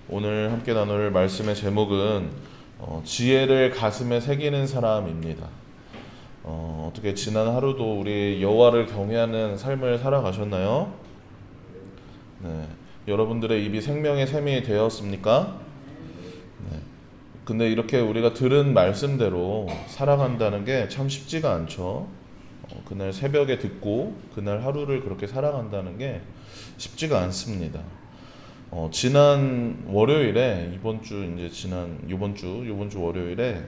오늘 함께 나눌 말씀의 제목은 지혜를 가슴에 새기는 사람입니다. 어떻게 지난 하루도 우리 여호와를 경외하는 삶을 살아가셨나요? 네. 여러분들의 입이 생명의 샘이 되었습니까? 네. 근데 이렇게 우리가 들은 말씀대로 살아간다는 게 참 쉽지가 않죠. 그날 새벽에 듣고 그날 하루를 그렇게 살아간다는 게 쉽지가 않습니다. 지난 월요일에 이번 주 월요일에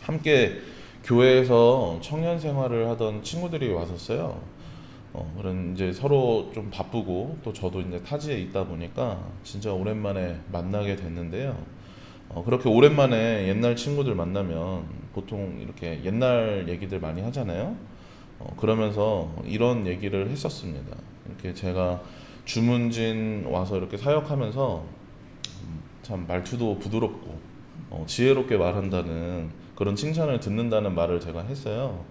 함께 교회에서 청년 생활을 하던 친구들이 왔었어요. 그런 이제 서로 좀 바쁘고 또 저도 이제 타지에 있다 보니까 진짜 오랜만에 만나게 됐는데요. 그렇게 오랜만에 옛날 친구들 만나면 보통 이렇게 옛날 얘기들 많이 하잖아요. 그러면서 이런 얘기를 했었습니다. 이렇게 제가 주문진 와서 이렇게 사역하면서 참 말투도 부드럽고 지혜롭게 말한다는 그런 칭찬을 듣는다는 말을 제가 했어요.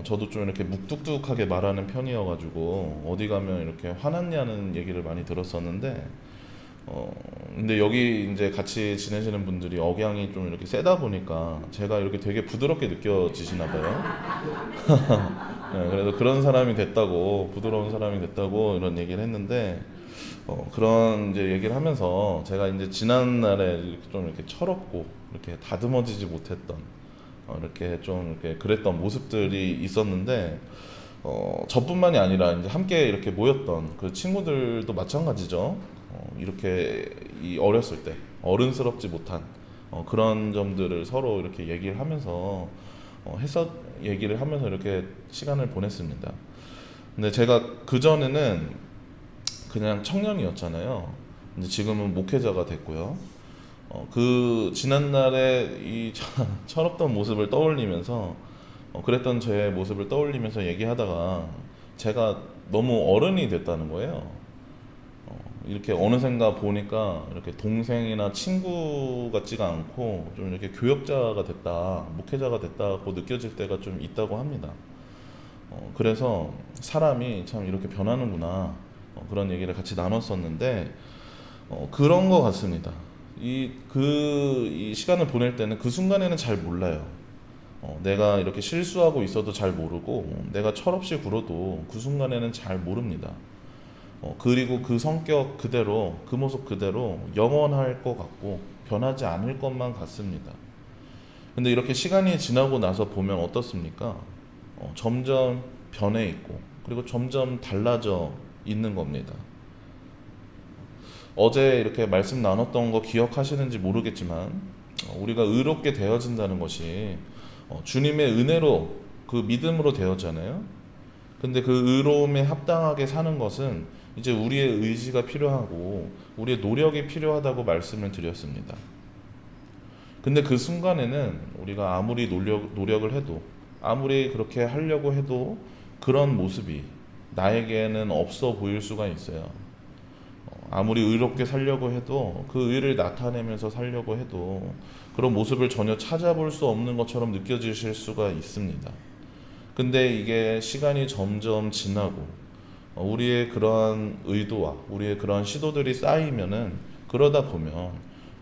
저도 좀 이렇게 묵뚝뚝하게 말하는 편이어가지고 어디 가면 이렇게 화났냐는 얘기를 많이 들었었는데 근데 여기 이제 같이 지내시는 분들이 억양이 좀 이렇게 세다 보니까 제가 이렇게 되게 부드럽게 느껴지시나 봐요. 네, 그래서 그런 사람이 됐다고, 부드러운 사람이 됐다고 이런 얘기를 했는데 그런 이제 얘기를 하면서 제가 이제 지난날에 이렇게 좀 이렇게 철없고 이렇게 다듬어지지 못했던 이렇게 좀 이렇게 그랬던 모습들이 있었는데 저뿐만이 아니라 이제 함께 이렇게 모였던 그 친구들도 마찬가지죠. 이렇게 이 어렸을 때 어른스럽지 못한 그런 점들을 서로 이렇게 얘기를 하면서 얘기를 하면서 이렇게 시간을 보냈습니다. 근데 제가 그 전에는 그냥 청년이었잖아요. 근데 지금은 목회자가 됐고요. 그 지난날에 이 철없던 모습을 떠올리면서 그랬던 제 모습을 떠올리면서 얘기하다가 제가 너무 어른이 됐다는 거예요. 이렇게 어느샌가 보니까 이렇게 동생이나 친구 같지가 않고 좀 이렇게 교역자가 됐다, 목회자가 됐다고 느껴질 때가 좀 있다고 합니다. 그래서 사람이 참 이렇게 변하는구나, 그런 얘기를 같이 나눴었는데 그런 것 같습니다. 이 시간을 보낼 때는 그 순간에는 잘 몰라요. 내가 이렇게 실수하고 있어도 잘 모르고 내가 철없이 굴어도 그 순간에는 잘 모릅니다. 그리고 그 성격 그대로, 그 모습 그대로 영원할 것 같고 변하지 않을 것만 같습니다. 근데 이렇게 시간이 지나고 나서 보면 어떻습니까? 점점 변해 있고 그리고 점점 달라져 있는 겁니다. 어제 이렇게 말씀 나눴던 거 기억하시는지 모르겠지만 우리가 의롭게 되어진다는 것이 주님의 은혜로, 그 믿음으로 되었잖아요. 근데 그 의로움에 합당하게 사는 것은 이제 우리의 의지가 필요하고 우리의 노력이 필요하다고 말씀을 드렸습니다. 근데 그 순간에는 우리가 아무리 노력을 해도, 아무리 그렇게 하려고 해도 그런 모습이 나에게는 없어 보일 수가 있어요. 아무리 의롭게 살려고 해도, 그 의를 나타내면서 살려고 해도 그런 모습을 전혀 찾아볼 수 없는 것처럼 느껴지실 수가 있습니다. 근데 이게 시간이 점점 지나고 우리의 그러한 의도와 우리의 그러한 시도들이 쌓이면은, 그러다 보면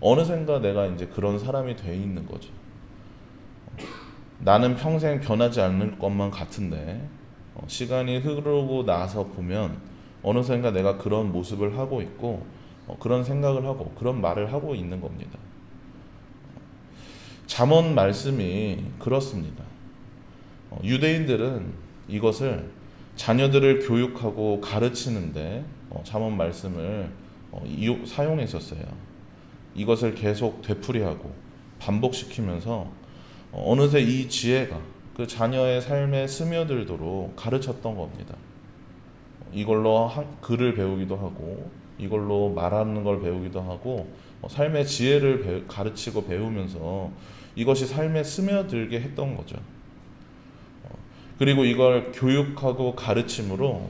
어느샌가 내가 이제 그런 사람이 돼 있는 거죠. 나는 평생 변하지 않을 것만 같은데 시간이 흐르고 나서 보면 어느샌가 내가 그런 모습을 하고 있고 그런 생각을 하고 그런 말을 하고 있는 겁니다. 잠언 말씀이 그렇습니다. 유대인들은 이것을 자녀들을 교육하고 가르치는데 잠언 말씀을 사용했었어요. 이것을 계속 되풀이하고 반복시키면서 어느새 이 지혜가 그 자녀의 삶에 스며들도록 가르쳤던 겁니다. 이걸로 글을 배우기도 하고 이걸로 말하는 걸 배우기도 하고 삶의 지혜를 가르치고 배우면서 이것이 삶에 스며들게 했던 거죠. 그리고 이걸 교육하고 가르침으로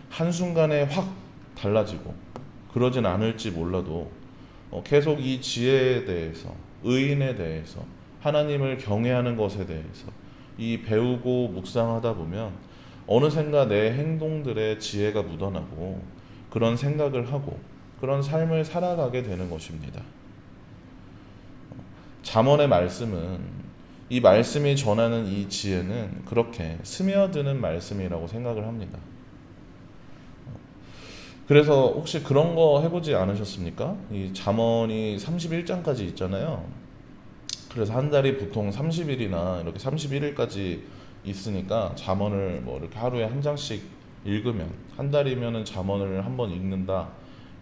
한순간에 확 달라지고, 그러진 않을지 몰라도 계속 이 지혜에 대해서, 의인에 대해서, 하나님을 경외하는 것에 대해서 이 배우고 묵상하다 보면 어느샌가 내 행동들의 지혜가 묻어나고 그런 생각을 하고 그런 삶을 살아가게 되는 것입니다. 잠언의 말씀은, 이 말씀이 전하는 이 지혜는 그렇게 스며드는 말씀이라고 생각을 합니다. 그래서 혹시 그런 거 해보지 않으셨습니까? 이 잠언이 31장까지 있잖아요. 그래서 한 달이 보통 30일이나 이렇게 31일까지 있으니까 잠언을 뭐 이렇게 하루에 한 장씩 읽으면, 한 달이면은 잠언을 한 번 읽는다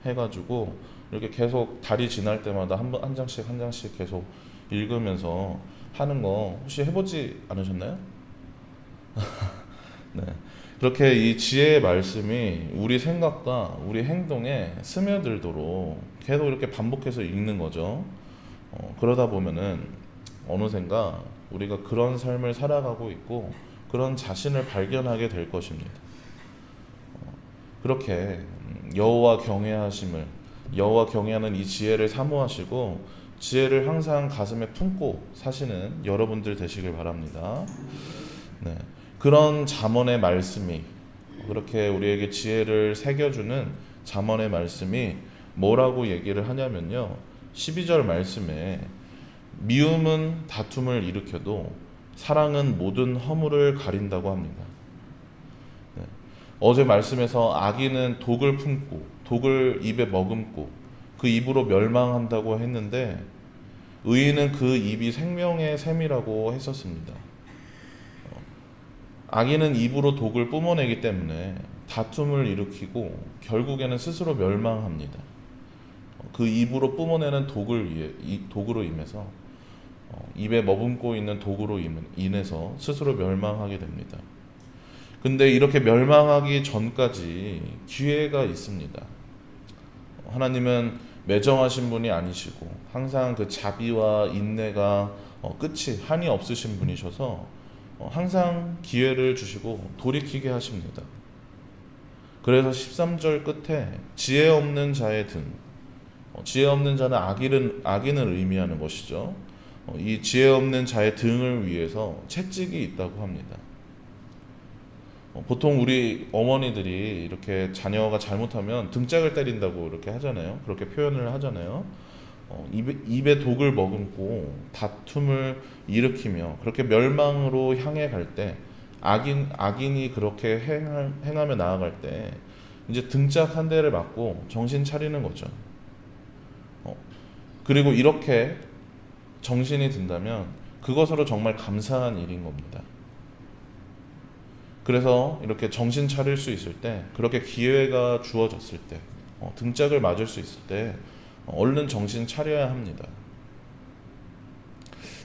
해가지고 이렇게 계속 달이 지날 때마다 한 장씩 계속 읽으면서 하는 거 혹시 해보지 않으셨나요? 네. 그렇게 이 지혜의 말씀이 우리 생각과 우리 행동에 스며들도록 계속 이렇게 반복해서 읽는 거죠. 그러다 보면은 어느샌가 우리가 그런 삶을 살아가고 있고 그런 자신을 발견하게 될 것입니다. 그렇게 여호와 경외하심을, 여호와 경외하는 이 지혜를 사모하시고 지혜를 항상 가슴에 품고 사시는 여러분들 되시길 바랍니다. 네. 그런 잠언의 말씀이, 그렇게 우리에게 지혜를 새겨주는 잠언의 말씀이 뭐라고 얘기를 하냐면요, 12절 말씀에 미움은 다툼을 일으켜도 사랑은 모든 허물을 가린다고 합니다. 네. 어제 말씀에서 악인은 독을 품고 독을 입에 머금고 그 입으로 멸망한다고 했는데, 의인은 그 입이 생명의 샘이라고 했었습니다. 악인은 입으로 독을 뿜어내기 때문에 다툼을 일으키고 결국에는 스스로 멸망합니다. 그 입으로 뿜어내는 독으로 인해서, 입에 머금고 있는 독으로 인해서 스스로 멸망하게 됩니다. 근데 이렇게 멸망하기 전까지 기회가 있습니다. 하나님은 매정하신 분이 아니시고 항상 그 자비와 인내가 끝이 한이 없으신 분이셔서 항상 기회를 주시고 돌이키게 하십니다. 그래서 13절 끝에 지혜 없는 자의 등, 지혜 없는 자는 악인을 의미하는 것이죠. 이 지혜 없는 자의 등을 위해서 채찍이 있다고 합니다. 보통 우리 어머니들이 이렇게 자녀가 잘못하면 등짝을 때린다고 이렇게 하잖아요. 그렇게 표현을 하잖아요. 입에 독을 머금고 다툼을 일으키며 그렇게 멸망으로 향해 갈 때, 악인이 그렇게 행하며 나아갈 때 이제 등짝 한 대를 맞고 정신 차리는 거죠. 그리고 이렇게 정신이 든다면 그것으로 정말 감사한 일인 겁니다. 그래서 이렇게 정신 차릴 수 있을 때, 그렇게 기회가 주어졌을 때, 등짝을 맞을 수 있을 때 얼른 정신 차려야 합니다.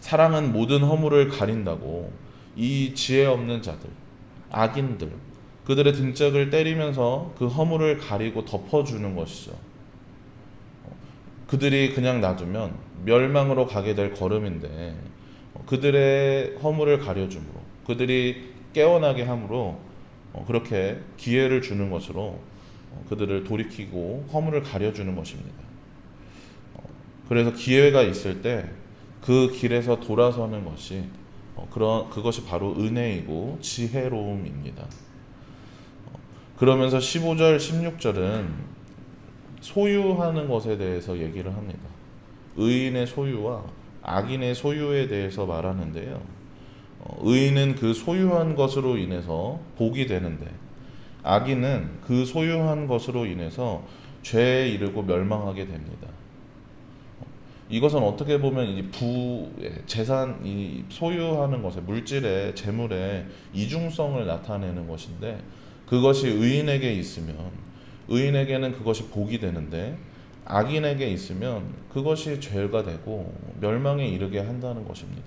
사랑은 모든 허물을 가린다고 이 지혜 없는 자들, 악인들, 그들의 등짝을 때리면서 그 허물을 가리고 덮어주는 것이죠. 그들이 그냥 놔두면 멸망으로 가게 될 걸음인데, 그들의 허물을 가려줌으로, 그들이 깨어나게 함으로 그렇게 기회를 주는 것으로 그들을 돌이키고 허물을 가려주는 것입니다. 그래서 기회가 있을 때 그 길에서 돌아서는 것이, 그것이 바로 은혜이고 지혜로움입니다. 그러면서 15절 16절은 소유하는 것에 대해서 얘기를 합니다. 의인의 소유와 악인의 소유에 대해서 말하는데요, 의인은 그 소유한 것으로 인해서 복이 되는데 악인은 그 소유한 것으로 인해서 죄에 이르고 멸망하게 됩니다. 이것은 어떻게 보면 이 재산, 이 소유하는 것에, 물질의, 재물의 이중성을 나타내는 것인데, 그것이 의인에게 있으면 의인에게는 그것이 복이 되는데, 악인에게 있으면 그것이 죄가 되고 멸망에 이르게 한다는 것입니다.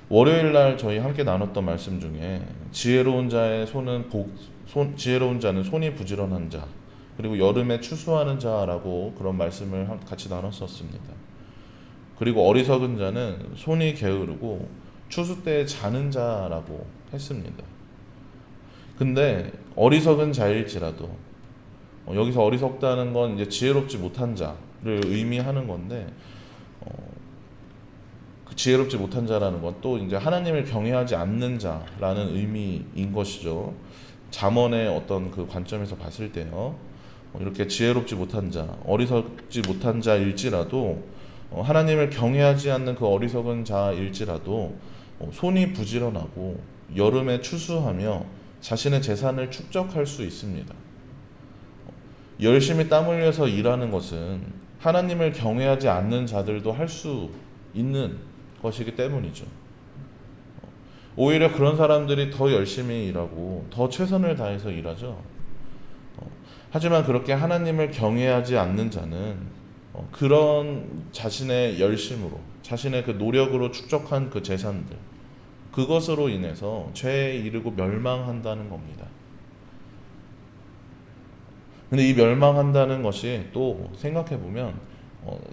월요일 날 저희 함께 나눴던 말씀 중에 지혜로운 자는 손이 부지런한 자, 그리고 여름에 추수하는 자라고 그런 말씀을 같이 나눴었습니다. 그리고 어리석은 자는 손이 게으르고 추수 때에 자는 자라고 했습니다. 근데 어리석은 자일지라도, 여기서 어리석다는 건 이제 지혜롭지 못한 자를 의미하는 건데, 그 지혜롭지 못한 자라는 건 또 이제 하나님을 경외하지 않는 자라는 의미인 것이죠. 잠언의 어떤 그 관점에서 봤을 때요. 이렇게 지혜롭지 못한 자, 어리석지 못한 자일지라도 하나님을 경외하지 않는 그 어리석은 자일지라도 손이 부지런하고 여름에 추수하며 자신의 재산을 축적할 수 있습니다. 열심히 땀 흘려서 일하는 것은 하나님을 경외하지 않는 자들도 할 수 있는 것이기 때문이죠. 오히려 그런 사람들이 더 열심히 일하고 더 최선을 다해서 일하죠. 하지만 그렇게 하나님을 경외하지 않는 자는 그런 자신의 열심으로, 자신의 그 노력으로 축적한 그 재산들, 그것으로 인해서 죄에 이르고 멸망한다는 겁니다. 근데 이 멸망한다는 것이 또 생각해 보면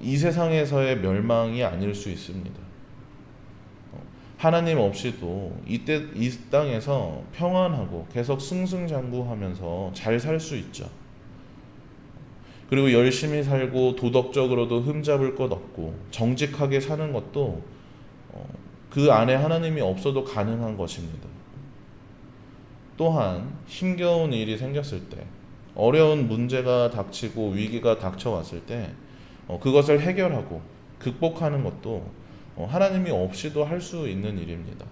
이 세상에서의 멸망이 아닐 수 있습니다. 하나님 없이도 이 땅에서 평안하고 계속 승승장구하면서 잘 살 수 있죠. 그리고 열심히 살고 도덕적으로도 흠잡을 것 없고 정직하게 사는 것도 그 안에 하나님이 없어도 가능한 것입니다. 또한 힘겨운 일이 생겼을 때, 어려운 문제가 닥치고 위기가 닥쳐왔을 때 그것을 해결하고 극복하는 것도 하나님이 없이도 할 수 있는 일입니다.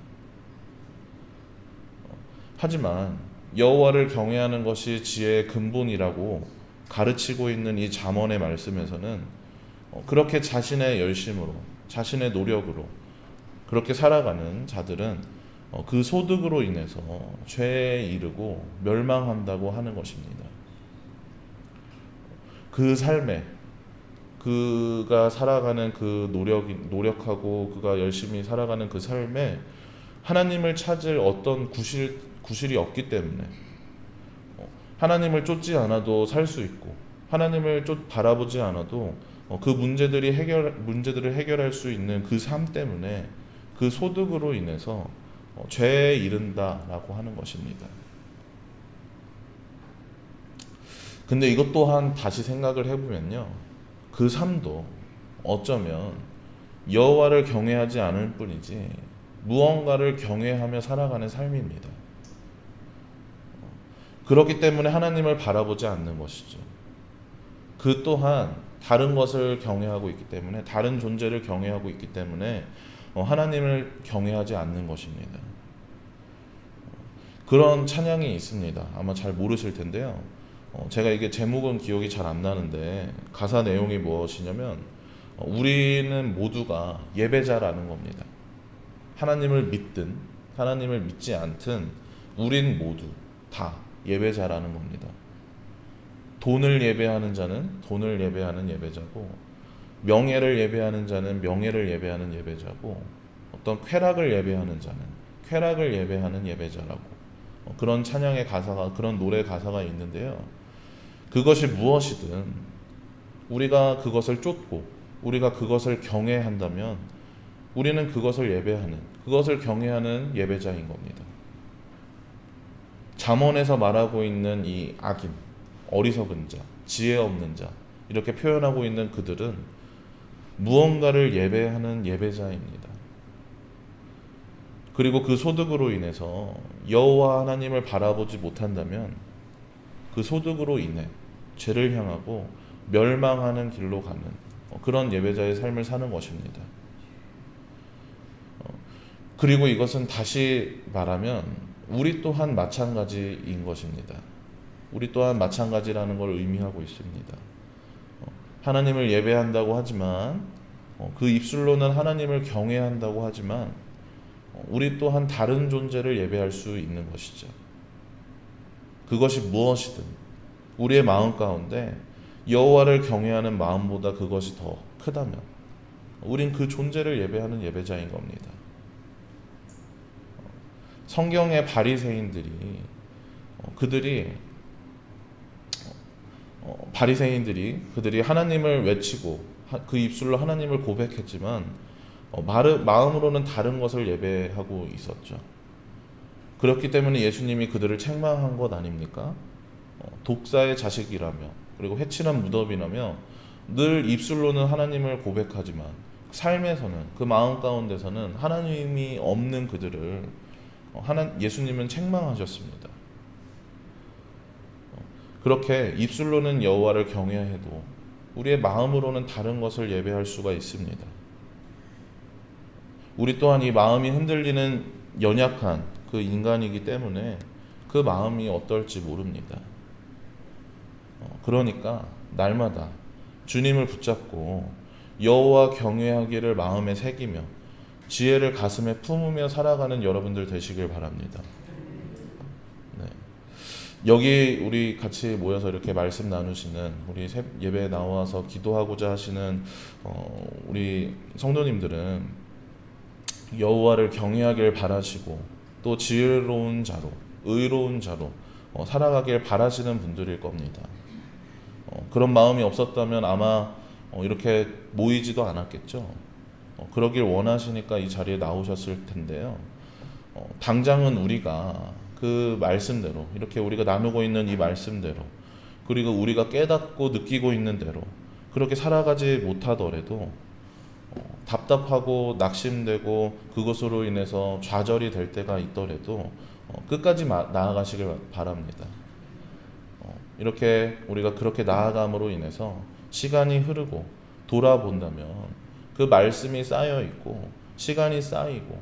하지만 여호와를 경외하는 것이 지혜의 근본이라고 가르치고 있는 이 잠언의 말씀에서는 그렇게 자신의 열심으로, 자신의 노력으로 그렇게 살아가는 자들은 그 소득으로 인해서 죄에 이르고 멸망한다고 하는 것입니다. 그 삶에 그가 살아가는 그 노력하고 그가 열심히 살아가는 그 삶에 하나님을 찾을 어떤 구실이 없기 때문에 하나님을 쫓지 않아도 살 수 있고 하나님을 바라보지 않아도 그 문제들을 해결할 수 있는 그 삶 때문에 그 소득으로 인해서 죄에 이른다라고 하는 것입니다. 근데 이것 또한 다시 생각을 해보면요, 그 삶도 어쩌면 여호와를 경외하지 않을 뿐이지 무언가를 경외하며 살아가는 삶입니다. 그렇기 때문에 하나님을 바라보지 않는 것이죠. 그 또한 다른 것을 경외하고 있기 때문에, 다른 존재를 경외하고 있기 때문에 하나님을 경외하지 않는 것입니다. 그런 찬양이 있습니다. 아마 잘 모르실 텐데요. 제가 이게 제목은 기억이 잘 안 나는데 가사 내용이 무엇이냐면 우리는 모두가 예배자라는 겁니다. 하나님을 믿든 하나님을 믿지 않든 우린 모두 다 예배자라는 겁니다. 돈을 예배하는 자는 돈을 예배하는 예배자고, 명예를 예배하는 자는 명예를 예배하는 예배자고, 어떤 쾌락을 예배하는 자는 쾌락을 예배하는 예배자라고, 그런 찬양의 가사가, 그런 노래 가사가 있는데요. 그것이 무엇이든 우리가 그것을 쫓고 우리가 그것을 경외한다면 우리는 그것을 예배하는, 그것을 경외하는 예배자인 겁니다. 잠언에서 말하고 있는 이 악인, 어리석은 자, 지혜 없는 자, 이렇게 표현하고 있는 그들은 무언가를 예배하는 예배자입니다. 그리고 그 소득으로 인해서 여호와 하나님을 바라보지 못한다면 그 소득으로 인해 죄를 향하고 멸망하는 길로 가는 그런 예배자의 삶을 사는 것입니다. 그리고 이것은 다시 말하면 우리 또한 마찬가지인 것입니다. 우리 또한 마찬가지라는 걸 의미하고 있습니다. 하나님을 예배한다고 하지만 그 입술로는 하나님을 경외한다고 하지만 우리 또한 다른 존재를 예배할 수 있는 것이죠. 그것이 무엇이든 우리의 마음 가운데 여호와를 경외하는 마음보다 그것이 더 크다면 우린 그 존재를 예배하는 예배자인 겁니다. 성경의 바리새인들이 그들이 하나님을 외치고 그 입술로 하나님을 고백했지만 마음으로는 다른 것을 예배하고 있었죠. 그렇기 때문에 예수님이 그들을 책망한 것 아닙니까? 독사의 자식이라며, 그리고 해친한 무덤이라며 늘 입술로는 하나님을 고백하지만 삶에서는, 그 마음 가운데서는 하나님이 없는 그들을 예수님은 책망하셨습니다. 그렇게 입술로는 여호와를 경외해도 우리의 마음으로는 다른 것을 예배할 수가 있습니다. 우리 또한 이 마음이 흔들리는 연약한 그 인간이기 때문에 그 마음이 어떨지 모릅니다. 그러니까 날마다 주님을 붙잡고 여호와 경외하기를 마음에 새기며 지혜를 가슴에 품으며 살아가는 여러분들 되시길 바랍니다. 네. 여기 우리 같이 모여서 이렇게 말씀 나누시는 우리 예배에 나와서 기도하고자 하시는 우리 성도님들은 여호와를 경외하길 바라시고 또 지혜로운 자로 의로운 자로 살아가길 바라시는 분들일 겁니다. 그런 마음이 없었다면 아마 이렇게 모이지도 않았겠죠. 그러길 원하시니까 이 자리에 나오셨을 텐데요. 당장은 우리가 그 말씀대로 이렇게 우리가 나누고 있는 이 말씀대로 그리고 우리가 깨닫고 느끼고 있는 대로 그렇게 살아가지 못하더라도 답답하고 낙심되고 그것으로 인해서 좌절이 될 때가 있더라도 끝까지 나아가시길 바랍니다. 이렇게 우리가 그렇게 나아감으로 인해서 시간이 흐르고 돌아본다면 그 말씀이 쌓여 있고 시간이 쌓이고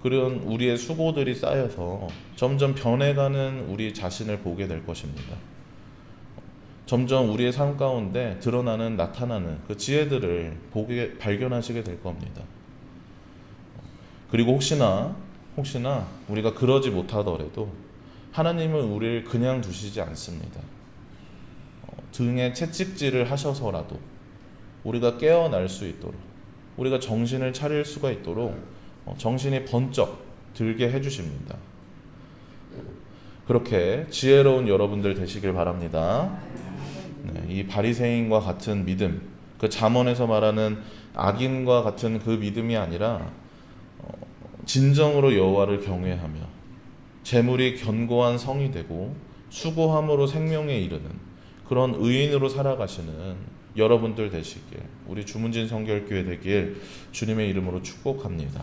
그런 우리의 수고들이 쌓여서 점점 변해가는 우리 자신을 보게 될 것입니다. 점점 우리의 삶 가운데 드러나는 나타나는 그 지혜들을 발견하시게 될 겁니다. 그리고 혹시나 우리가 그러지 못하더라도 하나님은 우리를 그냥 두시지 않습니다. 등에 채찍질을 하셔서라도 우리가 깨어날 수 있도록 우리가 정신을 차릴 수가 있도록 정신이 번쩍 들게 해주십니다. 그렇게 지혜로운 여러분들 되시길 바랍니다. 네, 이 바리새인과 같은 믿음, 그 잠언에서 말하는 악인과 같은 그 믿음이 아니라 진정으로 여호와를 경외하며 재물이 견고한 성이 되고 수고함으로 생명에 이르는 그런 의인으로 살아가시는 여러분들 되시길 우리 주문진 성결교회 되길 주님의 이름으로 축복합니다.